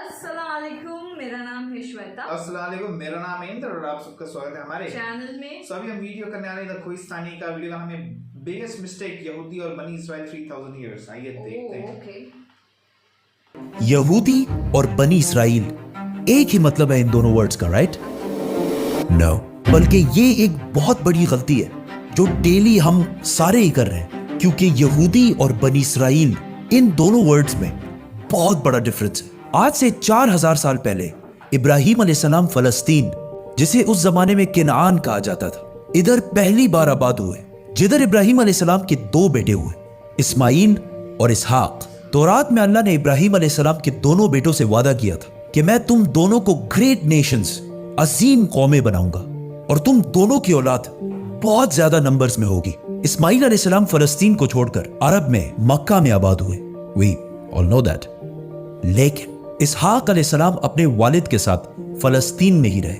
अस्सलाम वालेकुम, मेरा नाम है श्वेता। अस्सलाम वालेकुम, मेरा नाम है इंद्र और आप सबका स्वागत है हमारे चैनल में। सो अभी हम वीडियो करने वाले हैं खोइस्तानी का वीडियो का हमें बिगेस्ट मिस्टेक यहूदी और बनी इसराइल 3000 इयर्स। आइए देखते हैं। ओके। यहूदी और बनी इसराइल एक ही मतलब है इन दोनों वर्ड्स का, राइट? नो, बल्कि ये एक बहुत बड़ी गलती है जो डेली हम सारे ही कर रहे हैं, क्योंकि यहूदी और बनी इसराइल इन दोनों वर्ड्स में बहुत बड़ा डिफरेंस है। आज से 4000 साल पहले इब्राहिम अलैहिस्सलाम फलस्तीन, जिसे उस जमाने में किनान कहा जाता था, इधर पहली बार आबाद हुए, जिधर इब्राहिम अलैहिस्सलाम के दो बेटे हुए, इस्माइल और इसहाक। तौरात में अल्लाह ने इब्राहिम अलैहिस्सलाम के दोनों बेटों से वादा किया था कि मैं तुम दोनों को ग्रेट नेशंस, अजीम कौमें बनाऊंगा और तुम दोनों की औलाद बहुत ज्यादा नंबर्स में होगी। इस्माइल अलैहिस्सलाम फलस्तीन को छोड़कर अरब में मक्का में आबाद हुए, वी ऑल नो दैट। लेकिन इसहाक अलैहिस्सलाम अपने वालिद के साथ फलस्तीन में ही रहे।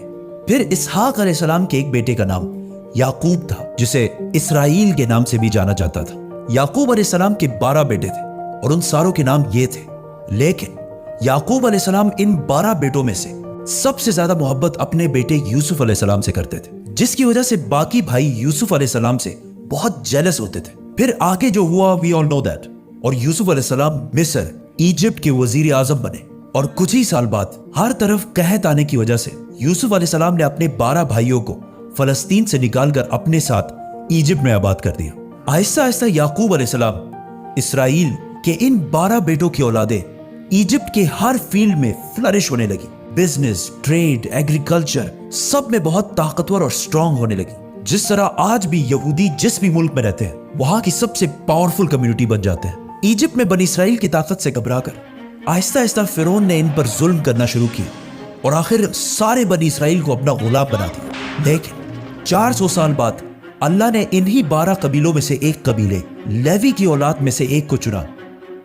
फिर इसहाक अलैहिस्सलाम के एक बेटे का नाम याकूब था, जिसे इसराइल के नाम से भी जाना जाता था। याकूब अलैहिस्सलाम के 12 बेटे थे और उन सारों के नाम ये थे। लेकिन याकूब अलैहिस्सलाम इन 12 बेटों में से सबसे ज्यादा मोहब्बत अपने बेटे यूसुफ अलैहिस्सलाम से करते थे, जिसकी वजह से बाकी भाई यूसुफ अलैहिस्सलाम से बहुत जेलस होते थे। फिर आगे जो हुआ वी ऑल नो दैट, और यूसुफ अलैहिस्सलाम मिस्र, इजिप्ट के वजीर आजम बने। और कुछ ही साल बाद हर तरफ कहत आने की वजह से यूसुफ अलैहिस्सलाम ने अपने 12 भाइयों को फलस्तीन से निकालकर अपने साथ इजिप्ट में आबाद कर दिया। आहिस्ता आहिस्ता याकूब अलैहिस्सलाम इसराइल के इन 12 बेटों की औलादें इजिप्ट के हर फील्ड में फ्लरिश होने लगी। बिजनेस, ट्रेड, एग्रीकल्चर, सब में बहुत ताकतवर और स्ट्रांग होने लगी। जिस तरह आज भी यहूदी जिस भी मुल्क में रहते हैं, वहां की सबसे पावरफुल कम्युनिटी बन जाते हैं। इजिप्ट में बनी इसराइल की ताकत से घबराकर आहिस्ता आहिस्ता फिरौन ने इन पर जुल्म करना शुरू किया और आखिर सारे बनी इसराइल को अपना गुलाम बना दिया। लेकिन 400 साल बाद अल्लाह ने इन्हीं 12 कबीलों में से एक कबीले लेवी की औलाद में से एक को चुना,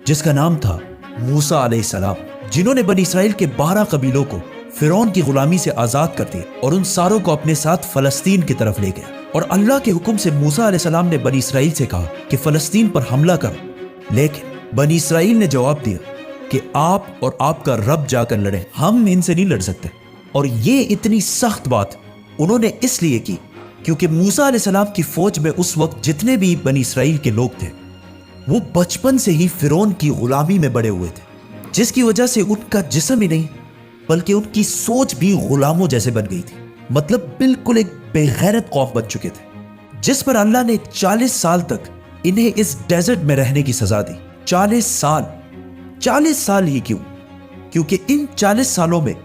जिसका नाम था मूसा अलैहिस्सलाम, जिन्होंने बनी इसराइल के 12 कबीलों को फिरौन की गुलामी से आजाद कर दिया और उन सारों को अपने साथ फलस्तीन की तरफ ले गया। और अल्लाह के हुक्म से मूसा अलैहिस्सलाम ने बनी इसराइल से कहा कि फलस्तीन पर हमला करो। लेकिन बनी इसराइल ने जवाब दिया कि आप और आपका रब जाकर लड़ें, हम इनसे नहीं लड़ सकते। और ये इतनी सख्त बात उन्होंने इसलिए की क्योंकि मूसा अलैहिस्सलाम की फौज में उस वक्त जितने भी बनी इसराइल के लोग थे, वो बचपन से ही फिरौन की गुलामी में बड़े हुए थे, जिसकी वजह से उनका जिस्म ही नहीं बल्कि उनकी सोच भी गुलामों जैसे बन गई थी। मतलब बिल्कुल एक बेगैरत कौम बन चुके थे, जिस पर अल्लाह ने 40 साल तक इन्हें इस डेजर्ट में रहने की सजा दी। 40 साल ही क्यों? क्योंकि इन 40 सालों में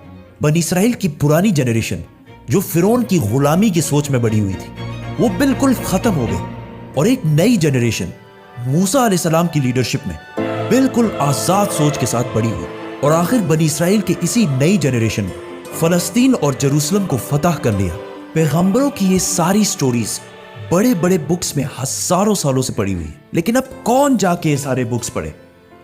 बनी इसराइल की पुरानी जनरेशन, जो फिरौन की गुलामी की सोच में बड़ी हुई थी, वो बिल्कुल खत्म हो गई और एक नई जनरेशन मूसा अलैहिस्सलाम की लीडरशिप में बिल्कुल आजाद सोच के साथ बड़ी हुई। और आखिर बनी इसराइल के इसी नई जनरेशन ने फलस्तीन और जेरूसलम को फतह कर लिया। पैगंबरों की ये सारी स्टोरीज बड़े बड़े बुक्स में हजारों सालों से पड़ी हुई है, लेकिन अब कौन जाके ये सारे बुक्स पढ़े,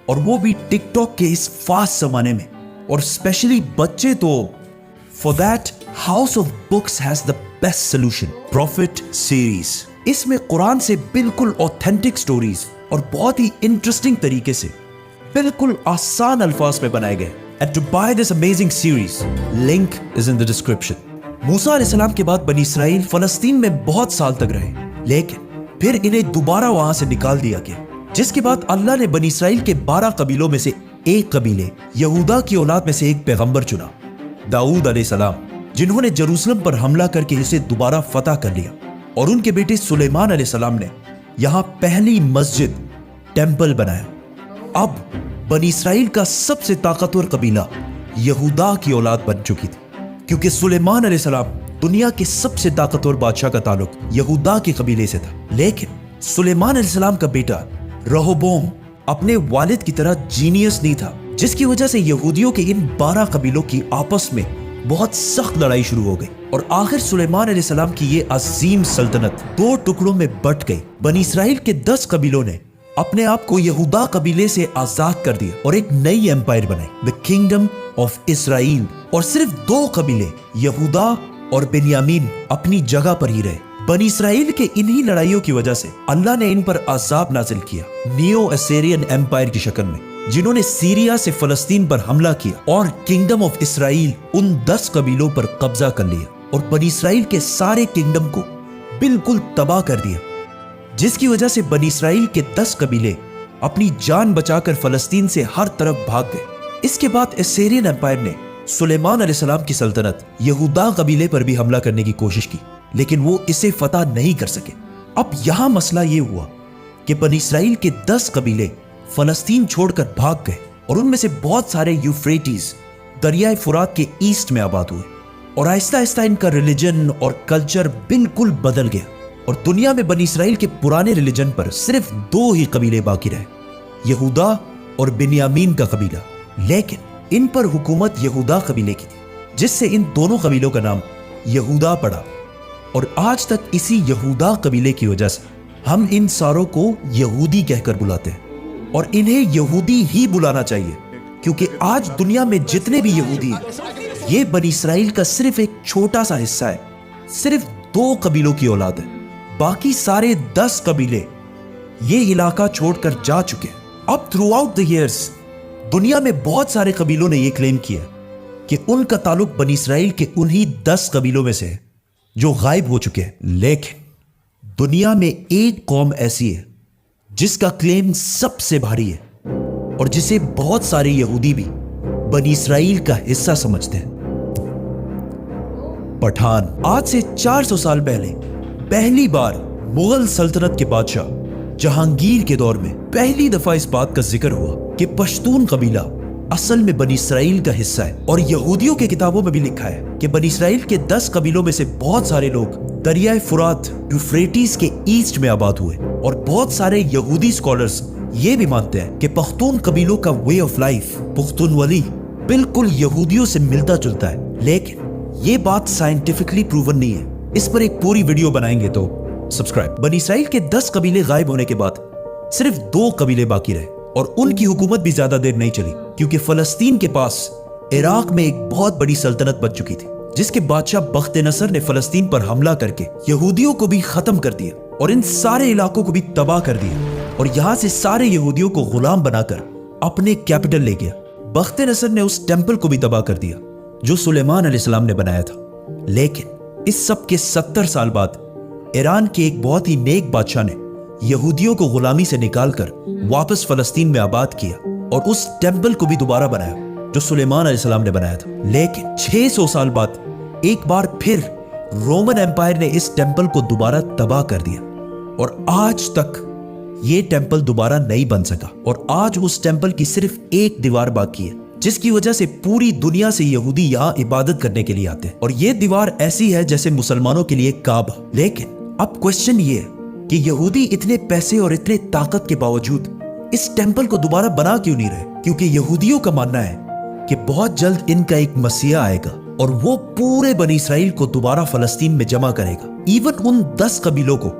और वो भी टिकटॉक के इस फास्ट जमाने में, और स्पेशली बच्चे। तो for that house of books has the best solution, profit series. इसमें कुरान से बिल्कुल ऑथेंटिक स्टोरीज और बहुत ही इंटरेस्टिंग तरीके से बिल्कुल आसान अल्फाज में बनाए गए। And to buy this amazing series, link is in the description. मूसा अलैहिस्सलाम के बाद बनी इसराइल फलस्तीन में बहुत साल तक रहे, लेकिन फिर इन्हें दोबारा वहां से निकाल दिया गया, जिसके बाद अल्लाह ने बनी इसराइल के 12 कबीलों में से एक कबीले यहूदा की औलाद में से एक पैगंबर चुना, दाऊद अलैहिस्सलाम, जिन्होंने जेरूसलम पर हमला करके इसे दोबारा फतह कर लिया। और उनके बेटे सुलेमान अलैहिस्सलाम ने यहां पहली मस्जिद, टेंपल बनाया। अब बनी इसराइल का सबसे ताकतवर कबीला यहूदा की औलाद बन चुकी थी, क्योंकि सुलेमान अलैहिस्सलाम दुनिया के सबसे ताकतवर बादशाह का ताल्लुक यहूदा के कबीले से था। लेकिन सुलेमान अलैहिस्सलाम का बेटा रहोबोम अपने वालिद की तरह जीनियस नहीं था, जिसकी वजह से यहूदियों के इन 12 कबीलों की आपस में बहुत सख्त लड़ाई शुरू हो गई। और आखिर सुलेमान अलैहिस्सलाम की ये अजीम सल्तनत 2 टुकड़ों में बट गई। बनी इसराइल के 10 कबीलों ने अपने आप को यहूदा कबीले से आजाद कर दिया और एक नई एम्पायर बनाई, द किंगडम ऑफ इसराइल। और सिर्फ 2 कबीले, यहूदा और बेन्यामीन, अपनी जगह पर ही रहे। बनी इसराइल के इन्हीं लड़ाइयों की वजह से अल्लाह ने इन पर अजाब नाजिल किया, नियो असेरियन एम्पायर की शक्ल में, जिन्होंने सीरिया से फलस्तीन पर हमला किया और किंगडम ऑफ इसराइल उन 10 कबीलों पर कब्जा कर लिया और बनी इसराइल के सारे किंगडम को बिल्कुल तबाह कर दिया, जिसकी वजह से बनी इसराइल के 10 कबीले अपनी जान बचाकर फलस्तीन से हर तरफ भाग गए। इसके बाद एसेरियन एम्पायर ने सुलेमान अलैहिस्सलाम की सल्तनत यहूदा कबीले पर भी हमला करने की कोशिश की, लेकिन वो इसे फतह नहीं कर सके। अब यहां मसला ये हुआ कि बनी इसराइल के 10 कबीले फलस्तीन छोड़कर भाग गए और उनमें से बहुत सारे यूफ्रेटिस दरियाए फुरात के ईस्ट में आबाद हुए और आहिस्ता आहिस्ता इनका रिलीजन और कल्चर बिल्कुल बदल गया और दुनिया में बनी इसराइल के पुराने रिलीजन पर सिर्फ 2 ही कबीले बाकी रहे, यहूदा और बिन्यामीन का कबीला। लेकिन इन पर हुकूमत यहूदा कबीले की थी, जिससे इन दोनों कबीलों का नाम यहूदा पड़ा और आज तक इसी यहूदा कबीले की वजह से हम इन सारों को यहूदी कहकर बुलाते हैं और इन्हें यहूदी ही बुलाना चाहिए, क्योंकि आज दुनिया में जितने भी यहूदी हैं ये बनी इसराइल का सिर्फ एक छोटा सा हिस्सा है। सिर्फ 2 कबीलों की औलाद है, बाकी सारे 10 कबीले ये इलाका छोड़कर जा चुके हैं। अब थ्रू आउट द ईयर्स दुनिया में बहुत सारे कबीलों ने यह क्लेम किया कि उनका ताल्लुक बनी इसराइल के उन्हीं 10 कबीलों में से है जो गायब हो चुके हैं। लेकिन दुनिया में एक कौम ऐसी है जिसका क्लेम सबसे भारी है और जिसे बहुत सारे यहूदी भी बनी इसराइल का हिस्सा समझते हैं। पठान। आज से 400 साल पहले पहली बार मुगल सल्तनत के बादशाह जहांगीर के दौर में पहली दफा इस बात का जिक्र हुआ कि पश्तून कबीला असल में बनी इसराइल का हिस्सा है और यहूदियों के किताबों में भी लिखा है कि बनी इसराइल के 10 कबीलों में से बहुत सारे लोग दरियाए फुरात यूफ्रेटिस के ईस्ट में आबाद हुए और बहुत सारे यहूदी स्कॉलर्स ये भी मानते हैं कि पख्तून कबीलों का वे ऑफ लाइफ पुख्तूनवली बिल्कुल यहूदियों से मिलता जुलता है, लेकिन ये बात साइंटिफिकली प्रूवन नहीं है। इस पर एक पूरी वीडियो बनाएंगे, तो सब्सक्राइब। बनी इसराइल के 10 कबीले गायब होने के बाद सिर्फ 2 कबीले बाकी रहे और उनकी हुकूमत भी ज्यादा देर नहीं चली, क्योंकि फलस्तीन के पास इराक में एक बहुत बड़ी सल्तनत बच चुकी थी, जिसके बादशाह बख्त नसर ने फलस्तीन पर हमला करके यहूदियों को भी खत्म कर दिया और इन सारे इलाकों को भी तबाह कर दिया और यहाँ से सारे यहूदियों को गुलाम बनाकर अपने कैपिटल ले गया। बख्त नसर ने उस टेम्पल को भी तबाह कर दिया जो सुलेमान अलैहिस्सलाम ने बनाया था। लेकिन इस सब के 70 साल बाद ईरान के एक बहुत ही नेक बादशाह ने यहूदियों को गुलामी से निकालकर वापस फलस्तीन में आबाद किया और उस टेम्पल को भी दोबारा बनाया जो सुलेमान अलैहिस्सलाम ने बनाया था। लेकिन 600 साल बाद एक बार फिर रोमन एम्पायर ने इस टेम्पल को दोबारा तबाह कर दिया और आज तक ये टेम्पल दोबारा नहीं बन सका और आज उस टेम्पल की सिर्फ एक दीवार बाकी है, जिसकी वजह से पूरी दुनिया से यहूदी यहाँ इबादत करने के लिए आते हैं और ये दीवार ऐसी है जैसे मुसलमानों के लिए काबा। लेकिन अब क्वेश्चन ये है कि यहूदी इतने पैसे और इतने ताकत के बावजूद इस टेम्पल को दोबारा बना क्यों नहीं रहे? क्योंकि यहूदियों का मानना है कि बहुत जल्द इनका एक मसीहा आएगा और वो पूरे बनी इसराइल को दोबारा फलस्तीन में जमा करेगा। इवन उन 10 कबीलों को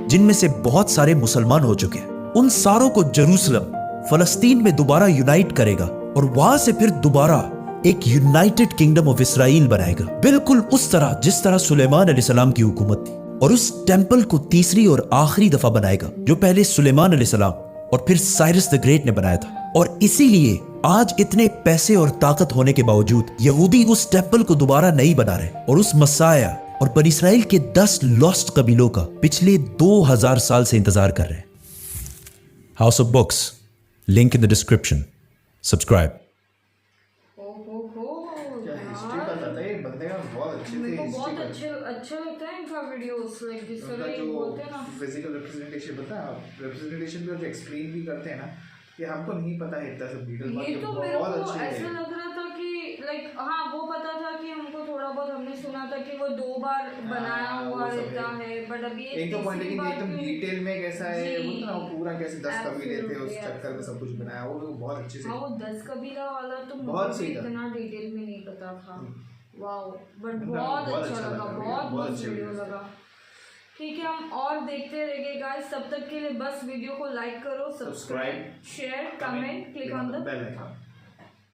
जिनमें से बहुत सारे मुसलमान हो चुके हैं, उन सारों को जेरूसलम फलस्तीन में दोबारा यूनाइट करेगा और वहां से फिर दोबारा एक यूनाइटेड किंगडम ऑफ इसराइल बनाएगा, बिल्कुल उस तरह जिस तरह सुलेमान अलैहिस्सलाम की हुकूमत थी। और उस टेम्पल को तीसरी और आखिरी दफा बनाएगा जो पहले सुलेमान अलैहिस्सलाम और फिर साइरस द ग्रेट ने बनाया था। और इसीलिए आज इतने पैसे और ताकत होने के बावजूद यहूदी उस टेम्पल को दोबारा नहीं बना रहे और उस मसाया और बनी इसराइल के 10 लॉस्ट कबीलों का पिछले 2000 साल से इंतजार कर रहे हैं। House of books, link in the description. Subscribe. क्या हिस्ट्री बताता है ये बंदे का बहुत अच्छे से मेरे को हिस्ट्री बहुत अच्छा लगता है इनका वीडियोस, लाइक जिस तरह ये जो बोलते हैं ना। फिजिकल रिप्रेजेंटेशन पता है, रिप्रेजेंटेशन भी जो एक्सप्लेन भी करते हैं ना, ये हमको नहीं पता है इतना सब डिटेल में, ये तो मेरे बहुत को अच्छे ऐसा है। लग रहा था कि लाइक हाँ वो पता था कि हमको थोड़ा बहुत हमने सुना था कि वो 2 बार बनाया हुआ वो सब रहता है, बट अभी एक तो पॉइंट, लेकिन एकदम डिटेल में कैसा है जी, वो ना, पूरा कैसे 10 कबीले थे उस absolutely, चक्कर में सब कुछ बनाया वो लोग बहुत अच्छे से। हाँ वो 10 कबीला वाला तो बहुत मुझे सही था। इतना डिटेल में नहीं पता था। वाओ, बट मतलब बहुत अच्छा लगा, लगा, बहुत बहुत मस्त अच्छे वीडियो videos। लगा। ठीक है, हम और देखते रहेंगे गाइस, तब तक के लिए बस वीडियो को लाइक करो, subscribe, share, comment, click on the bell icon.